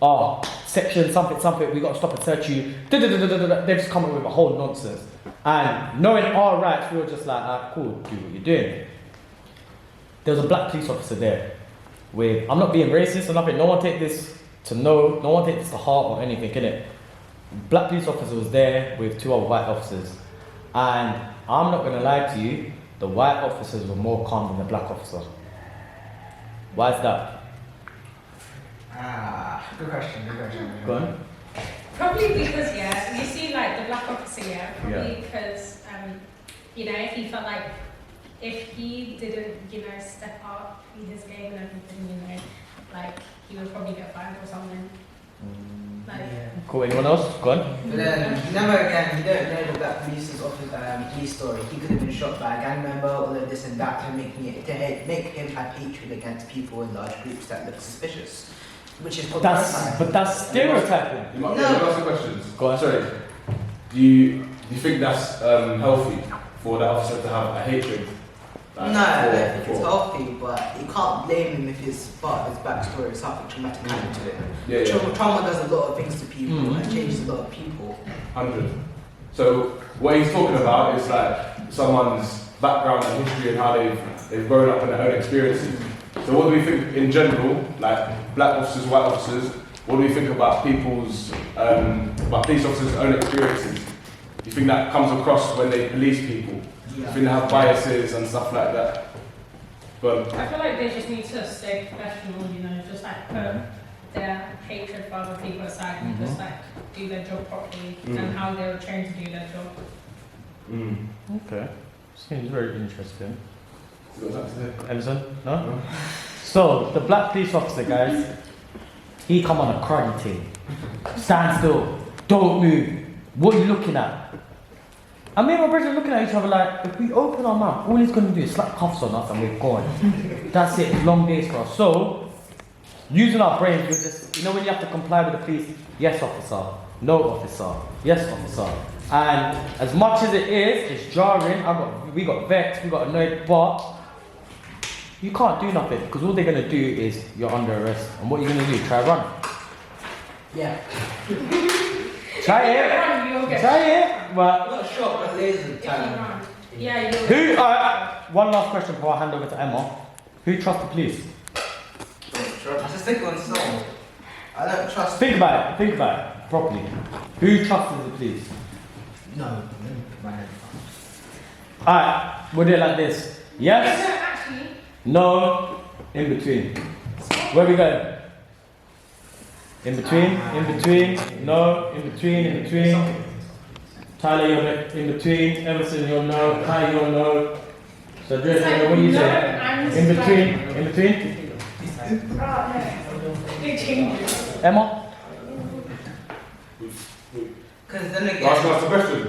oh, section something, we got to stop and search you. They've just come up with a whole nonsense. And knowing our rights, we were just like, ah, cool, do what you're doing. There was a black police officer there with, I'm not being racist or nothing, no one take this to heart or anything, innit? Black police officer was there with 2 other white officers. And I'm not gonna lie to you, the white officers were more calm than the black officer. Why is that? Good question. Go on. Probably because, yeah, you see like the black officer, yeah, probably because, you know, if he felt like, if he didn't, you know, step up in his game and everything, you know, like, he would probably get fined or something. Like, Cool, anyone else? Go on. But then, never again, you don't know the black police story. He could have been shot by a gang member, all of this and that, to make him have hatred against people in large groups that look suspicious. Which is But that's stereotyping. You might ask the questions. Go on. Sorry. Do you think that's healthy for that officer to have a hatred? No, I don't think it's healthy, but you can't blame him if his part of his backstory is something traumatic happened to him. Trauma does a lot of things to people and changes a lot of people. 100. So what he's talking about is like someone's background and history and how they've grown up and their own experiences. So what do we think in general, like black officers, white officers, what do we think about people's, about police officers' own experiences? Do you think that comes across when they police people? Do you think they have biases and stuff like that? But I feel like they just need to stay professional, you know, just like put their hatred for other people aside and just like do their job properly and how they were trained to do their job. Okay. Seems very interesting. Emerson? No? So, the black police officer, guys, he come on a karate team. Stand still. Don't move. What are you looking at? And me and my brother are looking at each other like, if we open our mouth, all he's going to do is slap cuffs on us and we're gone. That's it. Long days for us. So, using our brains, we're just, you know when you have to comply with the police? Yes, officer. No, officer. Yes, officer. And as much as it is, it's jarring. We got vexed, we got annoyed, but you can't do nothing because all they're going to do is you're under arrest. And what are you going to do? Try run? Yeah. Try it. Try it. But Not short, but laser time. Yeah, you'll who? One last question before I hand over to Emma. Who trusts the police? Just think on soul. I don't trust. Think about it properly. Who trusts the police? No. Alright, we'll do it like this. Yes? actually. No? In between. Where we going? In between, no, in between. Tyler, you're in between. Emerson, you're no. Kai, you're no. So, Dre, what do you say? In between? It changes. Emma? Because then again. ask the question.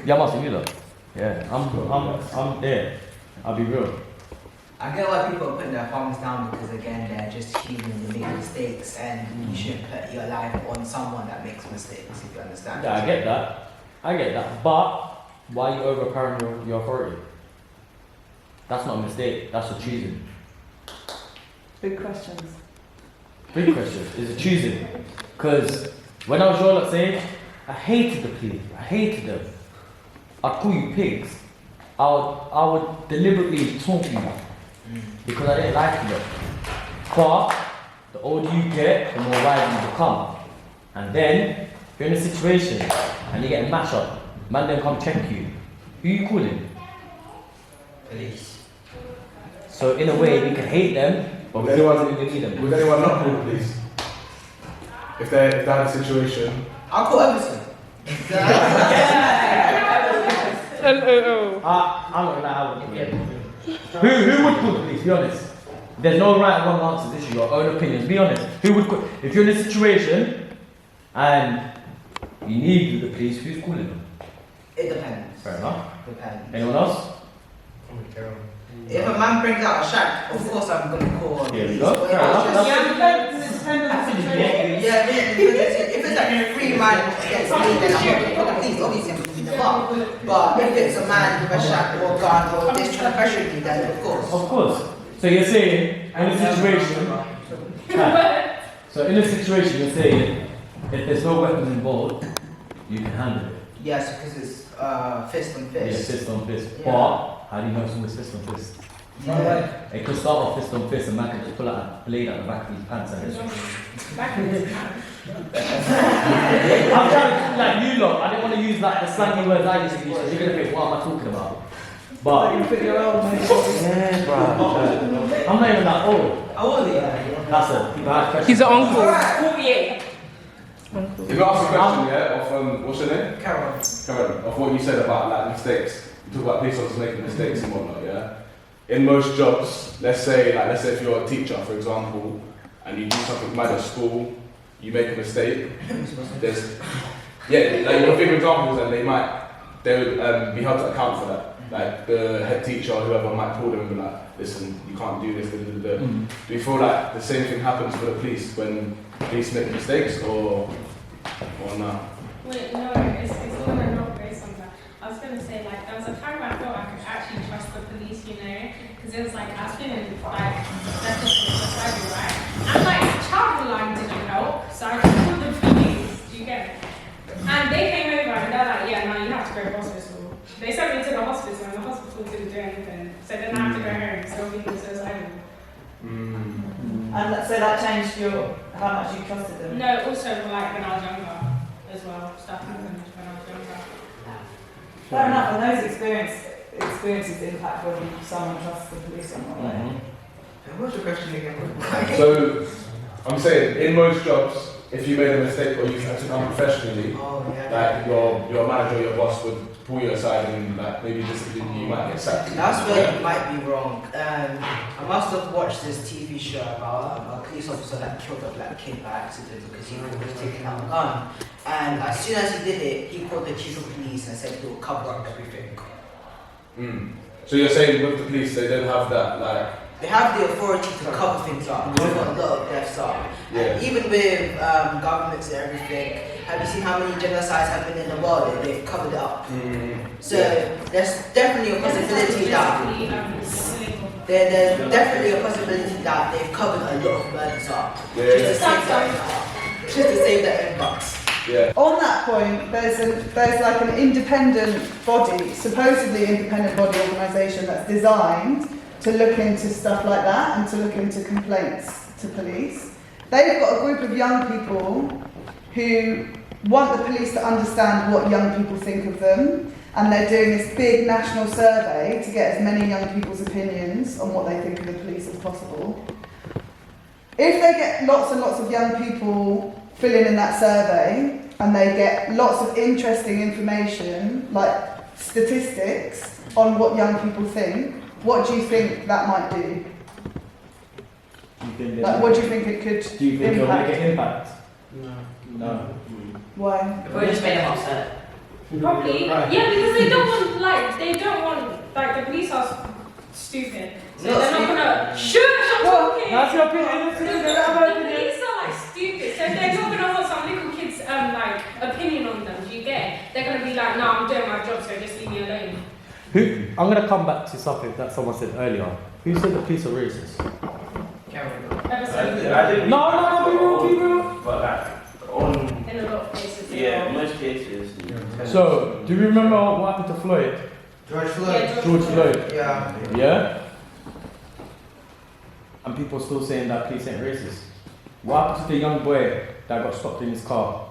Yeah, I'm asking you though. Yeah, I'm there. I'll be real. I get why people are putting their thumbs down because again they're just human, they make mistakes and you shouldn't put your life on someone that makes mistakes, if you understand. Yeah, I get that. But why are you overpowering your authority? That's not a mistake, that's a choosing. Big questions. Big question, is a choosing. Because when I was your lot's age, I hated the police, I hated them. I'd call you pigs. I would deliberately taunt you because I didn't like you. But the older you get, the more wise you become. And then, if you're in a situation and you get a match up, man then come check you. Who you calling? Police. So in a way, we can hate them, but we don't really need them. Would anyone not call the police? If they had a situation? I'll call Everson. I'm not gonna lie, I wouldn't call them. Who would call the police? Be honest. There's no right and wrong answers. This is your own opinions. Be honest. Who would call? If you're in a situation and you need the police, who's calling them? It depends. Fair enough. Depends. Anyone else? If a man brings out a shack, of course I'm going to call him. Here we go. Fair enough. Yeah, if it's like a free man against me, then I'm going to call the police. Obviously, I'm going to be the fuck. But if it's a man with a shack or a gun or this trying to pressure me, then of course. Of course. So you're saying in a situation. So in this situation, you're saying if there's no weapons involved, you can handle it. Yes, because it's fist on Yeah, fist. fist on fist. Yeah. But how do you know someone's fist on fist? Yeah. It could start off fist on fist and man can just pull out a blade out the back of his pants and hit you. Back in his pants. I'm trying to like you lot. I didn't want to use like the slangy words I used to use. So you're gonna think, what am I talking about? But You put your own yeah, bro. I'm not even that old. How old are you? That's a bad question. He's an uncle. 48. If you ask a question, yeah, of what's your name? Carol. Karen, of what you said about like mistakes. You talk about police officers making mistakes and whatnot, yeah. In most jobs, let's say if you're a teacher, for example, and you do something mad at school, you make a mistake. There's like your big examples, and they would be held to account for that. Like the head teacher or whoever might call them and be like, listen, you can't do this. Do you feel like the same thing happens for the police when police make mistakes, or not? Wait, no, it's all not based on that. I was going to say, like, there was a time where I thought I could actually trust the police, you know, because it was like, I was feeling like, that's just right? And like, child line didn't help, so I just called the police, do you get it? And they came over and they're like, yeah, no, you have to go to hospital. They sent me to the hospital and the hospital didn't do anything, so then I have to go home, so people suicidal. And so that changed how much you trusted them? No, also like when I was younger as well, stuff happened when I was younger. Fair enough, and those experiences impact whether someone trusts the police or not. What's your question again? So I'm saying in most jobs, if you made a mistake or you had to come professionally, like your manager or your boss would pull you aside and like maybe discipline you, might get sacked. That's where you might be wrong. I must have watched this TV show about a police officer that killed a black kid by accident because he was taking out a gun. And as soon as he did it, he called the chief of police and said he'll cover up everything. So you're saying with the police they don't have that like. They have the authority to cover things up. That's what a lot of deaths are. Yeah. And even with governments and everything, have you seen how many genocides have been in the world? They've covered it up. So there's definitely a possibility that there's definitely a possibility that they've covered a lot of murders up. Just to save their inbox. Yeah. On that point, there's like an independent body, supposedly independent body organisation that's designed to look into stuff like that and to look into complaints to police. They've got a group of young people who want the police to understand what young people think of them, and they're doing this big national survey to get as many young people's opinions on what they think of the police as possible. If they get lots and lots of young people filling in that survey and they get lots of interesting information like statistics on what young people think, what do you think that might do? Like, what do you think it could Do you think it'll impact? make an impact? No. Why? It probably just made them upset. Probably, yeah, because they don't want the police are stupid. So they're not gonna, shush, I'm talking! That's your opinion. The police are like stupid, so they're not gonna want some little kid's opinion on them, do you get it? They're gonna be like, no, I'm doing my job, so just leave me alone. I'm going to come back to something that someone said earlier. Who said the police are racist? No, be real. But like, in a lot of cases. yeah, most cases. So, do you remember what happened to Floyd? George Floyd. George Floyd. Yeah. Yeah? And people are still saying that police ain't racist. What happened to the young boy that got stopped in his car,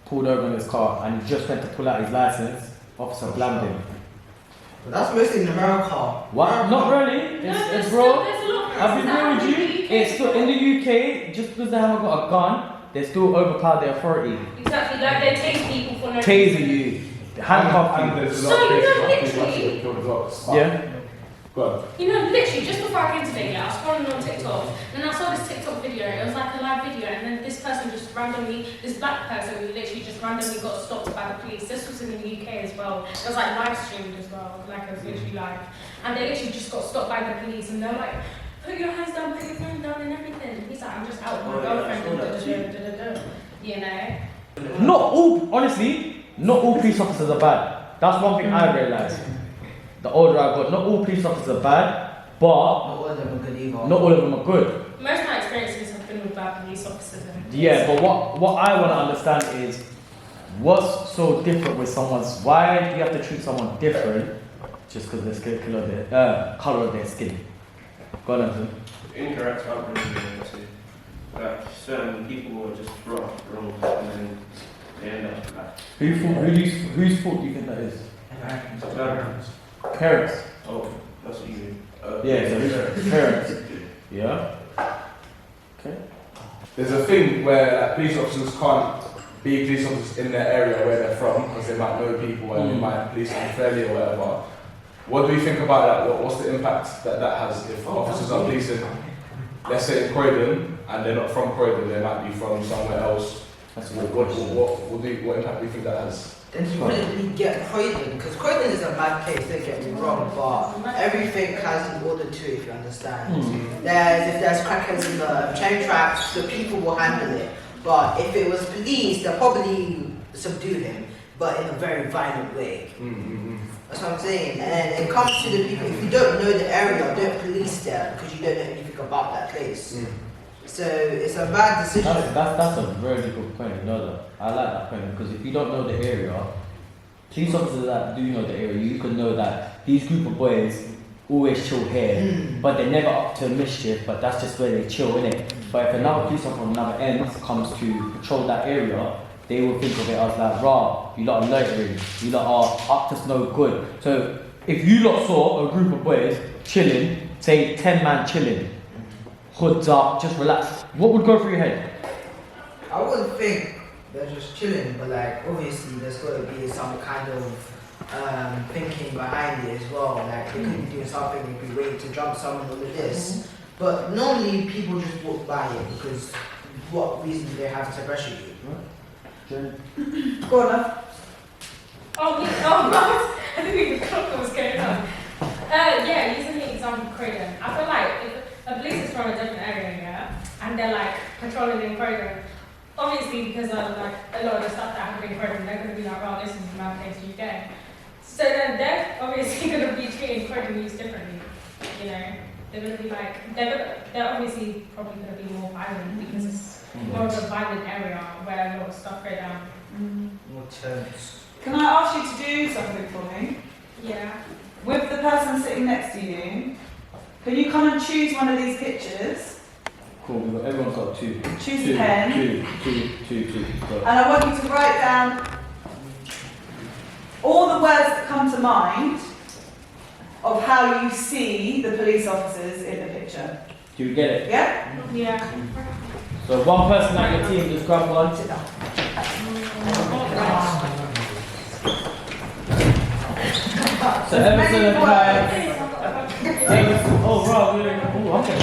pulled over in his car, and he just went to pull out his license? Officer blammed him. That's mostly in America. What? Not really. It's bro. I've been real with you. UK. It's still in the UK. Just because they haven't got a gun, they still overpower the authority. Exactly, like they tase people for no Taser reason. you, handcuff And you. there's a So lot of you cases know, where people literally- actually get killed as well. Yeah. Go on. You know, literally, just before I came today, yeah, I was scrolling on TikTok, and I saw this TikTok video. It was like a live video, and then this person just randomly, this black person, literally just randomly got stopped by the police. This was in the UK as well. It was like live streamed as well, like it was literally live. And they literally just got stopped by the police, and they're like, put your hands down, put your phone down, and everything. He's like, I'm just out with my girlfriend, you know. Not all, honestly, not all police officers are bad. That's one thing I realised. The older I got, not all police officers are bad, but Not all of them are good either. not all of them are good. Most of my experiences have been with about police officers and Yeah, but what I want to understand is what's so different with someone's. Why do you have to treat someone different just because of the color of their skin? Go on, Anthony. Incorrect upbringing, to like certain people are just brought up wrong and then they end up like Whose fault do you think that is? parents. Parents. Oh, that's what you mean. Yeah, so parents. Yeah. Okay. There's a thing where like, police officers can't be police officers in their area where they're from because they might know people and they might police unfairly or whatever. What do you think about that? What's the impact that has if officers are policing, let's say in Croydon, and they're not from Croydon, they might be from somewhere else? What impact do you think that has? Then you wouldn't really get Croydon, because Croydon is a mad case, don't get me wrong, but everything has an order to it, if you understand. If there's crackers in the train tracks, the people will handle it. But if it was police, they'll probably subdue him, but in a very violent way. That's what I'm saying. And it comes to the people, if you don't know the area, don't police there, because you don't know anything about that place. So it's a bad decision. That's a very good point. I like that point because if you don't know the area, police officers that do know the area, you can know that these group of boys always chill here, but they're never up to mischief. But that's just where they chill, innit? But if another police officer from another end comes to patrol that area, they will think of it as like, rah, you lot are loitering, you lot are up to no good. So if you lot saw a group of boys chilling, say 10 man chilling, hoods up, just relax, what would go through your head? I wouldn't think they're just chilling, but like obviously there's got to be some kind of thinking behind it as well. Like they could be doing something, they could be waiting to jump someone over this. But normally people just walk by it because what reason do they have to pressure you? Go on. oh, I didn't even know what was going on. Yeah, using the example of Croydon, I feel like if a police is from a different area, yeah, and they're like patrolling in Croydon, obviously because of like a lot of the stuff that happened in Croydon, they're going to be like, oh, this is the mad place UK. So then they're obviously going to be treating Croydon youth differently, you know. They're going to be like, they're obviously probably going to be more violent because it's more of a violent area where a lot of stuff go down. More terms. Can I ask you to do something for me? Yeah. With the person sitting next to you, can you come and choose one of these pictures? Cool, everyone's got two. Choose a pen. Two. And I want you to write down all the words that come to mind of how you see the police officers in the picture. Do you get it? Yeah? Yeah. So one person at your team, just grab one. Sit down. So Emerson and Kai. Oh, right. Oh, okay.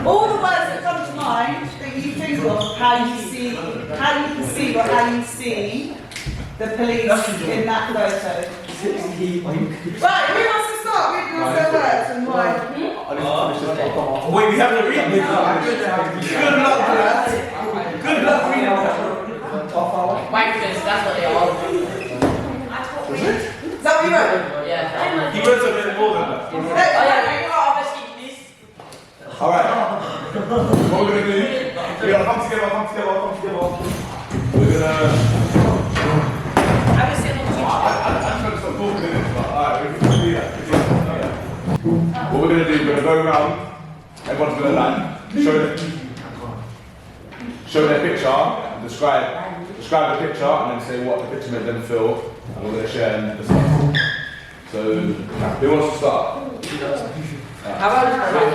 All the words that come to mind that you think of how you perceive or how you see the police in that photo. Right, who wants to start with your words and why? Wait, we have to read this. Good luck, Brad. Good luck reading that. Microphone, that's what they are. Is that what you wrote? Yeah. He wrote a bit more than that. Oh yeah, you are obviously please. Alright. What we're gonna do, we're gonna come together. We're gonna I was sitting on the I'm trying to stop talking in this, but alright, we can do that. What we're gonna do, we're gonna go around, everyone's gonna like show their picture and describe the picture and then say what the picture made them feel, and we're gonna share and discuss. So who wants to start? How about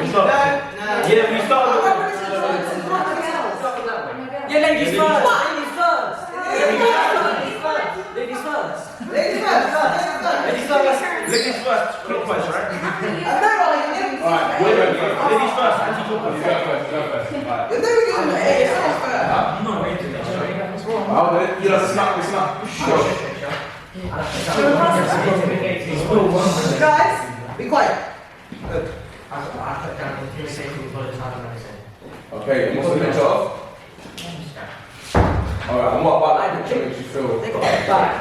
We start. Yeah, we start. yeah, ladies first. Ladies first. Ladies first. Ladies first. Clockwise, right? Alright, we're ready. Ladies first. You go first. Alright. I'm not ready to Oh, you know, it's not. Guys, be quiet. Okay, and what's the picture of? Alright, and what about that picture makes you feel? They got back.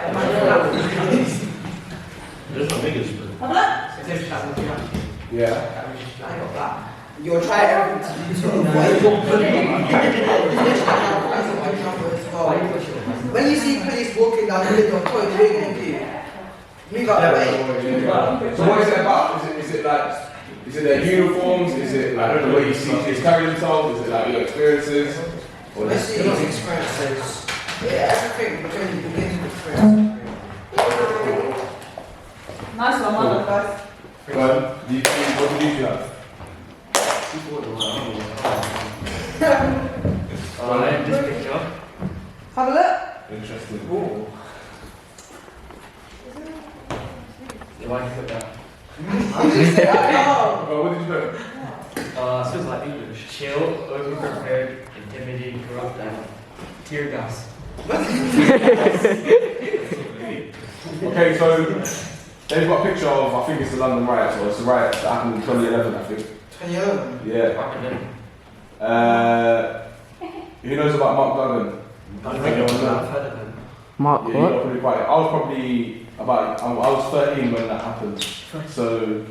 There's no niggas, bro. Have a look. Yeah. I got back. You'll try everything to do to avoid when you see police walking down the middle of toilet, what are you going to do? Move out the way. So what is it about? Is it like, is it their uniforms? Is it like the way you see kids carry themselves? Is it like your experiences? Or Let's see these experiences. Yeah, everything begins with experience. Nice one, well done, guys. What do you have? I like this picture. Have a look. Interesting. Why did you put that? I'm just saying, oh. Oh, what did you put? Feels like English. Chill, over-prepared, intimidating, corrupt, and tear gas. Okay, so they've got a picture of, I think it's the London riots, or it's the riots that happened in 2011, I think. 2011? Yeah. Who knows about Mark Duggan? I don't think I've heard of him. Mark, Yeah, you got pretty quiet. I was probably I was 13 when that happened. So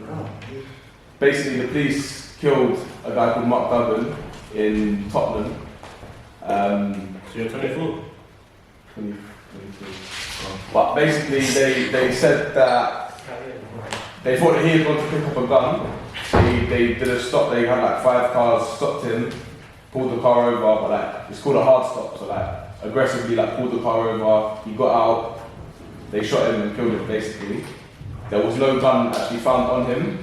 basically the police killed a guy called Mark Duggan in Tottenham. So you're 24? 22. But basically they said that they thought that he had gone to pick up a gun. They did a stop, they had like 5 cars, stopped him, pulled the car over, but like it's called a hard stop, so like aggressively like pulled the car over, he got out, they shot him and killed him basically. There was no gun actually found on him.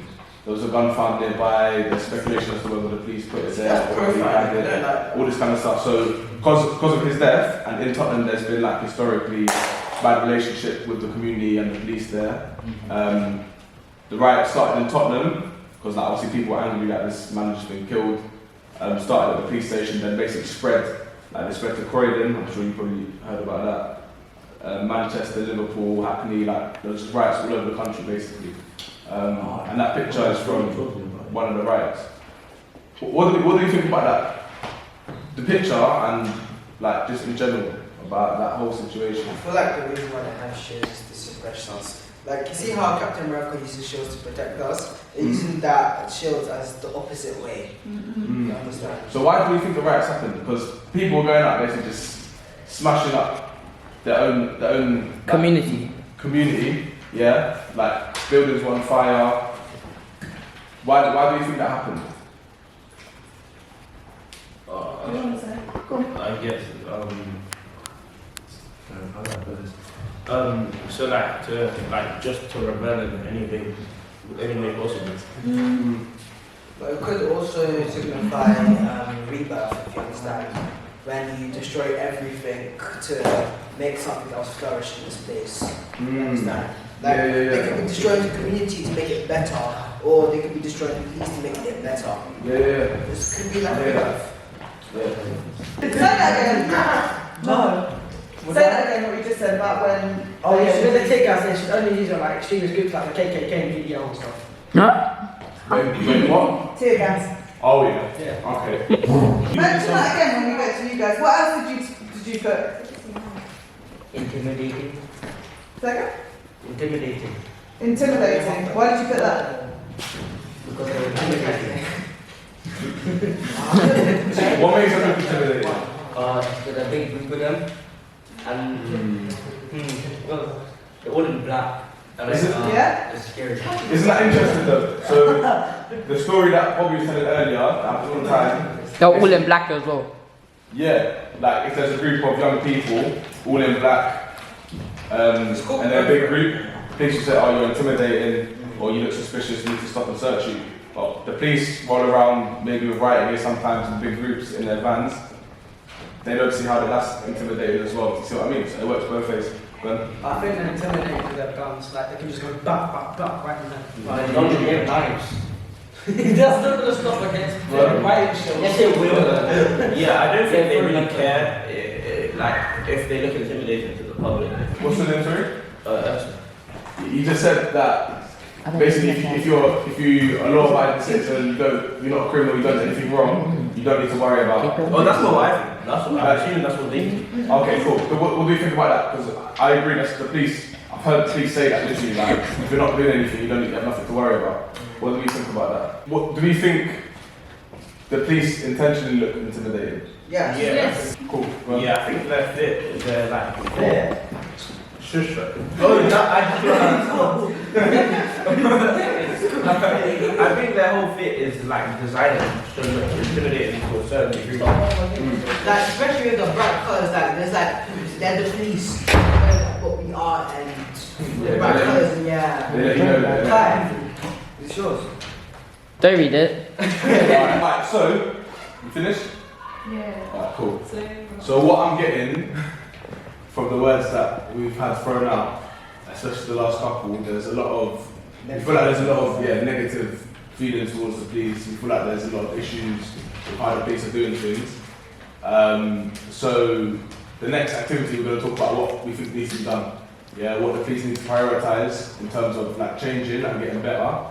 There was a gun found nearby, there's speculation as to whether the police put it there, or whether he had it, all this kind of stuff. So because of his death, and in Tottenham there's been like historically bad relationship with the community and the police there. The riot started in Tottenham, because like, obviously people were angry that this man had just been killed. Started at the police station, then basically spread, like they spread to Croydon, I'm sure you probably heard about that. Manchester, Liverpool, Hackney, like there was just riots all over the country basically. And that picture is from one of the riots. What do you think about that? The picture and like just in general about that whole situation? I feel like the reason why they have shields is to suppress us. Like, you see how Captain America uses shields to protect us? They're using that shields as the opposite way. You understand? So why do you think the riots happened? Because people were going out basically just smashing up their own Community. community, yeah? Like buildings were on fire. Why do you think that happened? What do you want to say? Go on. I guess, so like just to rebel in any way possible. But it could also signify rebirth, if you understand. When you destroy everything to make something else flourish in this place. You understand? Like, they could be destroying the community to make it better, or they could be destroying the police to make it better. This could be like rebirth. Say that again. No. Say that again, what you just said about when... Oh yeah, so the tear gas, they should only use it like extremist groups like the KKK and PDL and stuff. Wait, what? Tear gas. Oh yeah. Yeah. Okay. Mention that again when we go to you guys. What else did you put? Intimidating. Say again? Intimidating. Intimidating. Why did you put that? Because they were intimidating. What makes them intimidating? There's a big group of them. And well, they're all in black. And Yeah? it's scary. Isn't that interesting though? So the story that Bobby was telling earlier, that happens all the time. They're all in black as well. Yeah, like if there's a group of young people all in black, and they're a big group, police will say, oh, you're intimidating, or you look suspicious, you need to stop and search you. But the police roll around, maybe with riot gear sometimes in big groups in their vans. They don't see how that's intimidating as well. You see what I mean? So it works both ways. I think they're intimidated with their guns, like they can just go back right in there. But they don't have knives. That's not gonna stop against riot shows. Yes, they will. Yeah, I don't think they really care, like, if they look intimidating to the public. What's the name, sorry? That's You just said that basically, if you are law-abiding citizen, you're not a criminal, you don't do anything wrong, you don't need to worry about. Oh, that's not what I think. That's what I assume that's what they think. Okay, cool. So what do you think about that? Because I agree that the police, I've heard the police say that literally, like, if you're not doing anything, you have nothing to worry about. What do we think about that? What do we think the police intentionally look intimidating? Yes. Yes. Cool. Well, Yeah, I think they're like, they're shush. Oh, I think their whole fit is like designed to look intimidating to a certain degree. Like, especially with the bright colours, like, there's like, they're the police, they know like, what we are, and the Yeah, bright they- colours, and yeah. They let you know that. Hi. It's yours. Don't read it. Alright, so, you finished? Yeah. Alright, cool. So, So what I'm getting from the words that we've had thrown out, especially the last couple, there's a lot of, we feel like there's a lot of negative feelings towards the police. We feel like there's a lot of issues with how the police are doing things. So the next activity we're going to talk about what we think needs to be done. Yeah, what the police need to prioritise in terms of like changing and getting better.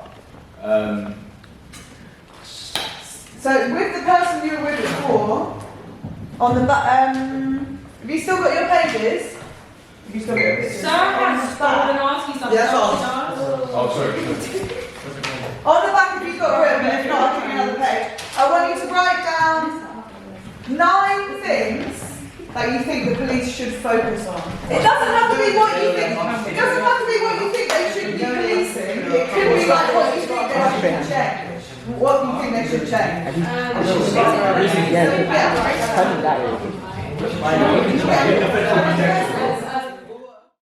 So with the person you were with before, on the have you still got your pages? Have you still got your pictures? Sarah On has the stolen back. ask you something. Yeah, that's all. Oh, sorry. On the back, if you've got room, and if not, I'll give you another page. I want you to write down 9 things that you think the police should focus on. It doesn't have to be what you think. It doesn't have to be what you think they should be policing. It could be like what you think they should change. What you think they should change. Yeah. Yeah. Tell me that.